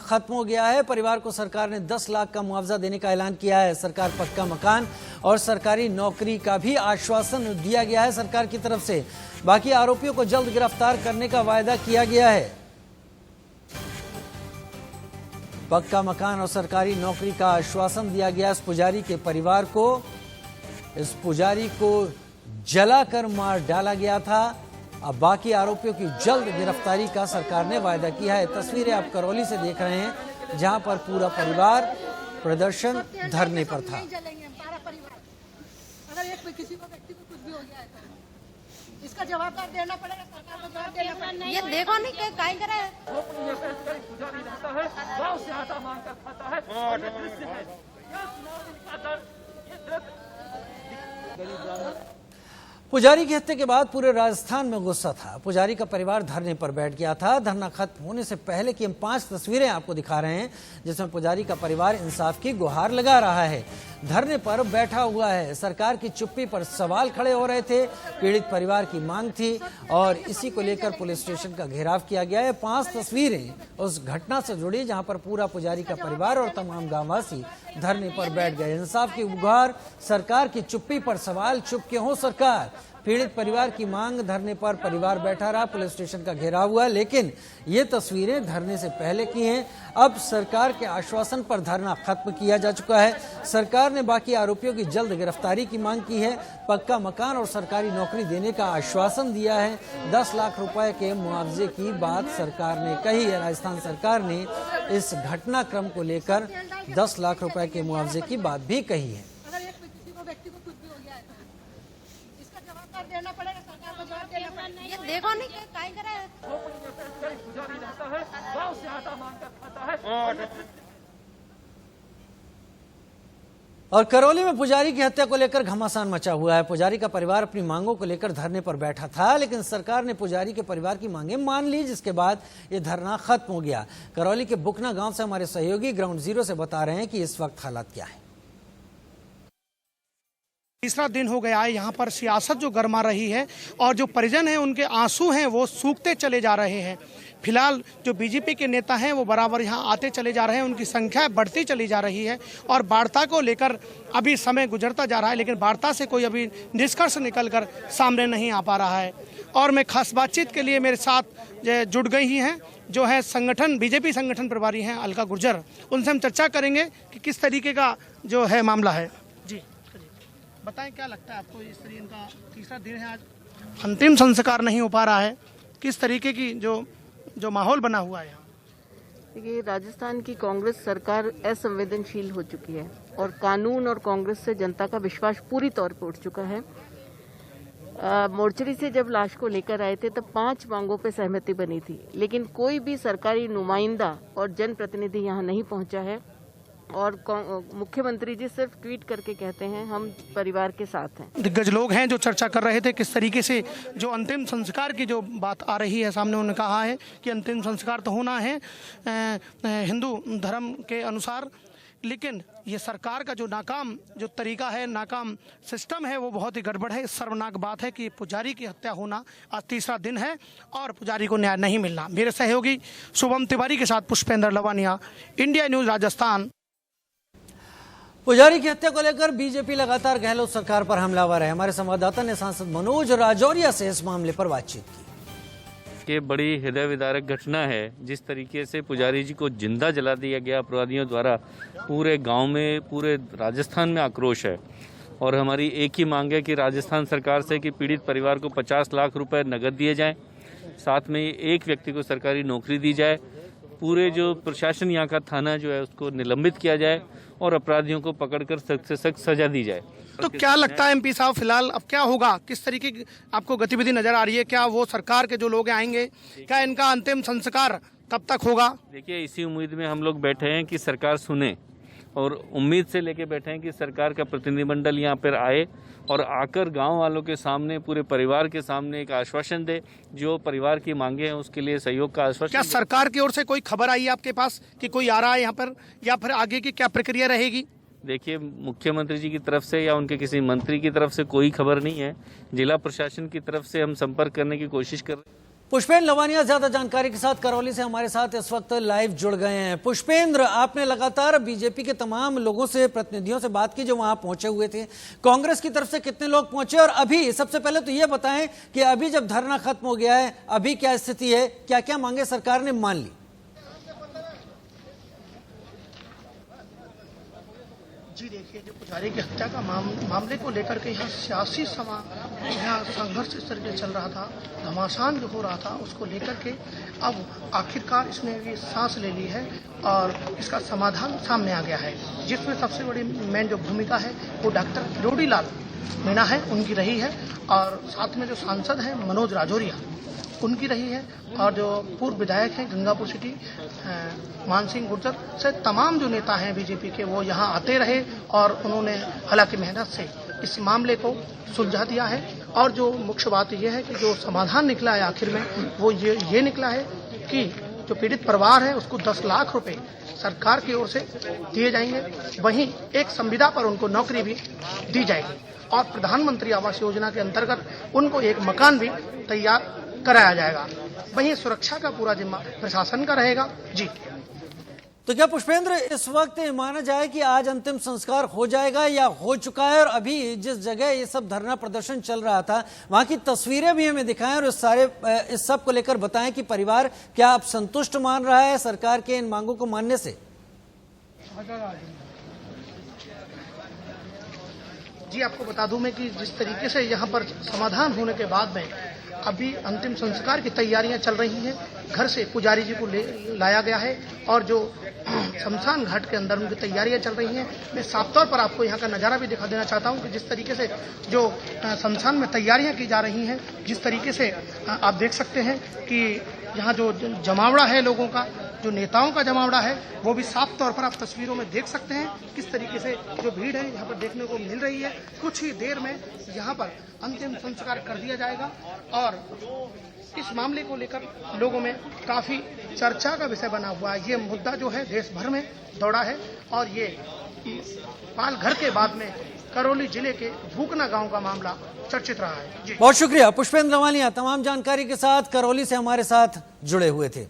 खत्म हो गया है। परिवार को सरकार ने 10 लाख का मुआवजा देने का ऐलान किया है। सरकार पक्का मकान और सरकारी नौकरी का भी आश्वासन दिया गया है सरकार की तरफ से। बाकी आरोपियों को जल्द गिरफ्तार करने का वायदा किया गया है। पक्का मकान और सरकारी नौकरी का आश्वासन दिया गया इस पुजारी के परिवार को। इस पुजारी को जलाकर मार डाला गया था। अब बाकी आरोपियों की जल्द गिरफ्तारी का सरकार ने वायदा किया है। तस्वीरें आप करौली से देख रहे हैं, जहां पर पूरा परिवार प्रदर्शन धरने पर था। अगर एक किसी को व्यक्ति को कुछ भी हो जाए तो इसका जवाब देना पड़ेगा, सरकार को जवाब देना पड़ेगा। ये देखो नहीं क्या काय करे गांव से आता मांग कर खाता है। पुजारी की हत्या के बाद पूरे राजस्थान में गुस्सा था। पुजारी का परिवार धरने पर बैठ गया था। धरना खत्म होने से पहले की हम 5 तस्वीरें आपको दिखा रहे हैं, जिसमें पुजारी का परिवार इंसाफ की गुहार लगा रहा है। धरने पर बैठा हुआ है। सरकार की चुप्पी पर सवाल खड़े हो रहे थे। पीड़ित परिवार की मांग थी और इसी को लेकर पुलिस स्टेशन का घेराव किया गया है। 5 तस्वीरें उस घटना से जुड़ी जहां पर पूरा पुजारी का परिवार और तमाम गांववासी धरने पर बैठ गए। इंसाफ की गुहार, सरकार की चुप्पी पर सवाल, चुप क्यों हो सरकार। पीड़ित परिवार की मांग, धरने पर परिवार बैठा रहा। पुलिस स्टेशन का घेराव हुआ, लेकिन ये तस्वीरें धरने से पहले की हैं। अब सरकार के आश्वासन पर धरना खत्म किया जा चुका है। सरकार ने बाकी आरोपियों की जल्द गिरफ्तारी की मांग की है। पक्का मकान और सरकारी नौकरी देने का आश्वासन दिया है। 10 लाख रुपए के मुआवजे की बात सरकार ने कही है। राजस्थान सरकार ने इस घटनाक्रम को लेकर 10 लाख रुपए के मुआवजे की बात भी कही है। देना पड़ेगा, सरकार को जवाब देना पड़ेगा। ये देखो नहीं क्या काय करे गांव से आता मांग कर खाता है। और करौली में पुजारी की हत्या को लेकर घमासान मचा हुआ है। पुजारी का परिवार अपनी मांगों को लेकर धरने पर बैठा था, लेकिन सरकार ने पुजारी के परिवार की मांगें मान ली, जिसके बाद ये धरना खत्म हो गया। करौली के बुकना गांव से हमारे सहयोगी ग्राउंड जीरो से बता रहे हैं कि इस वक्त हालात क्या है। तीसरा दिन हो गया है। यहाँ पर सियासत जो गरमा रही है और जो परिजन हैं उनके आंसू हैं वो सूखते चले जा रहे हैं। फिलहाल जो बीजेपी के नेता हैं वो बराबर यहाँ आते चले जा रहे हैं, उनकी संख्या बढ़ती चली जा रही है और वार्ता को लेकर अभी समय गुजरता जा रहा है, लेकिन वार्ता से कोई अभी निष्कर्ष निकल कर सामने नहीं आ पा रहा है। और मैं खास बातचीत के लिए मेरे साथ जुड़ गई ही हैं जो है संगठन बीजेपी संगठन प्रभारी हैं अलका गुर्जर। उनसे हम चर्चा करेंगे कि किस तरीके का जो है मामला है। जी बताएं, क्या लगता है आपको? इस तरीके इनका तीसरा दिन है, आज अंतिम संस्कार नहीं हो पा रहा है, किस तरीके की जो माहौल बना हुआ है यहाँ? देखिए, राजस्थान की कांग्रेस सरकार असंवेदनशील हो चुकी है और कानून और कांग्रेस से जनता का विश्वास पूरी तौर पर उठ चुका है। मोर्चरी से जब लाश को लेकर आए थे तब 5 मांगों पे सहमति बनी थी, लेकिन कोई भी सरकारी नुमाइंदा और जनप्रतिनिधि यहाँ नहीं पहुँचा है और मुख्यमंत्री जी सिर्फ ट्वीट करके कहते हैं हम परिवार के साथ हैं। दिग्गज लोग हैं जो चर्चा कर रहे थे किस तरीके से जो अंतिम संस्कार की जो बात आ रही है सामने, उन्होंने कहा है कि अंतिम संस्कार तो होना है हिंदू धर्म के अनुसार, लेकिन ये सरकार का जो नाकाम जो तरीका है, नाकाम सिस्टम है, वो बहुत ही गड़बड़ है। शर्मनाक बात है कि पुजारी की हत्या होना आज तीसरा दिन है और पुजारी को न्याय नहीं मिलना। मेरे सहयोगी शुभम तिवारी के साथ पुष्पेंद्र लवानिया, इंडिया न्यूज राजस्थान। पुजारी की हत्या को लेकर बीजेपी लगातार गहलोत सरकार पर हमलावर है। हमारे संवाददाता ने सांसद मनोज राजौरिया से इस मामले पर बातचीत की। कि बड़ी हृदय विदारक घटना है। जिस तरीके से पुजारी जी को जिंदा जला दिया गया अपराधियों द्वारा, पूरे गांव में, पूरे राजस्थान में आक्रोश है। और हमारी एक ही मांग है कि राजस्थान सरकार से कि पीड़ित परिवार को 50 लाख रुपए नगद दिए जाएं, साथ में एक व्यक्ति को सरकारी नौकरी दी जाए, पूरे जो प्रशासन यहाँ का थाना जो है उसको निलंबित किया जाए और अपराधियों को पकड़कर सख्त से सख्त सजा दी जाए। तो क्या लगता है एमपी साहब, फिलहाल अब क्या होगा? किस तरीके की आपको गतिविधि नजर आ रही है? क्या वो सरकार के जो लोग आएंगे, क्या इनका अंतिम संस्कार कब तक होगा? देखिए, इसी उम्मीद में हम लोग बैठे हैं कि सरकार सुने और उम्मीद से लेके बैठे हैं कि सरकार का प्रतिनिधिमंडल यहाँ पर आए और आकर गांव वालों के सामने, पूरे परिवार के सामने एक आश्वासन दे, जो परिवार की मांगे हैं उसके लिए सहयोग का आश्वासन। क्या सरकार की ओर से कोई खबर आई है आपके पास कि कोई आ रहा है यहाँ पर, या फिर आगे की क्या प्रक्रिया रहेगी? देखिए, मुख्यमंत्री जी की तरफ से या उनके किसी मंत्री की तरफ से कोई खबर नहीं है। जिला प्रशासन की तरफ से हम संपर्क करने की कोशिश कर रहे हैं। पुष्पेंद्र लवानिया ज्यादा जानकारी के साथ करौली से हमारे साथ इस वक्त लाइव जुड़ गए हैं। पुष्पेंद्र, आपने लगातार बीजेपी के तमाम लोगों से, प्रतिनिधियों से बात की जो वहां पहुंचे हुए थे। कांग्रेस की तरफ से कितने लोग पहुंचे और अभी सबसे पहले तो ये बताएं कि अभी जब धरना खत्म हो गया है, अभी क्या स्थिति है, क्या क्या मांगे सरकार ने मान ली? जी देखिए, जो पुजारी की हत्या का मामले को लेकर के यहाँ सियासी यहाँ संघर्ष इस तरीके चल रहा था, घमासान जो हो रहा था उसको लेकर के अब आखिरकार इसने ये सांस ले ली है और इसका समाधान सामने आ गया है, जिसमें सबसे बड़ी मेन जो भूमिका है वो डॉक्टर किरोड़ी लाल मीणा है, उनकी रही है, और साथ में जो सांसद हैं मनोज राजौरिया उनकी रही है, और जो पूर्व विधायक हैं गंगापुर सिटी मान सिंह गुर्जर से तमाम जो नेता हैं बीजेपी के वो यहाँ आते रहे और उन्होंने हालांकि मेहनत से इस मामले को सुलझा दिया है। और जो मुख्य बात यह है कि जो समाधान निकला है आखिर में वो ये निकला है कि जो पीड़ित परिवार है उसको 10 लाख रुपए सरकार की ओर से दिए जाएंगे, वहीं एक संविदा पर उनको नौकरी भी दी जाएगी और प्रधानमंत्री आवास योजना के अंतर्गत उनको एक मकान भी तैयार कराया जाएगा। वहीं सुरक्षा का पूरा जिम्मा प्रशासन का रहेगा। जी, तो क्या पुष्पेंद्र इस वक्त माना जाए कि आज अंतिम संस्कार हो जाएगा या हो चुका है? और अभी जिस जगह ये सब धरना प्रदर्शन चल रहा था वहां की तस्वीरें भी हमें दिखाएं और इस सब को लेकर बताएं कि परिवार क्या अब संतुष्ट मान रहा है सरकार के इन मांगों को मानने से? जी, आपको बता दूं मैं कि जिस तरीके से यहाँ पर समाधान होने के बाद में अभी अंतिम संस्कार की तैयारियां चल रही हैं। घर से पुजारी जी को लाया गया है और जो शमशान घाट के अंदर उनकी तैयारियां चल रही हैं। मैं साफ तौर पर आपको यहाँ का नज़ारा भी दिखा देना चाहता हूँ कि जिस तरीके से जो शमशान में तैयारियां की जा रही हैं, जिस तरीके से आप देख सकते हैं कि यहाँ जो जमावड़ा है लोगों का, जो नेताओं का जमावड़ा है, वो भी साफ तौर पर आप तस्वीरों में देख सकते हैं किस तरीके से जो भीड़ है यहाँ पर देखने को मिल रही है। कुछ ही देर में यहाँ पर अंतिम संस्कार कर दिया जाएगा और इस मामले को लेकर लोगों में काफी चर्चा का विषय बना हुआ है। ये मुद्दा जो है देश भर में दौड़ा है और ये पालघर के बाद में करौली जिले के भूकना गांव का मामला चर्चित रहा है। जी, बहुत शुक्रिया पुष्पेंद्र लवानिया, तमाम जानकारी के साथ करौली से हमारे साथ जुड़े हुए थे।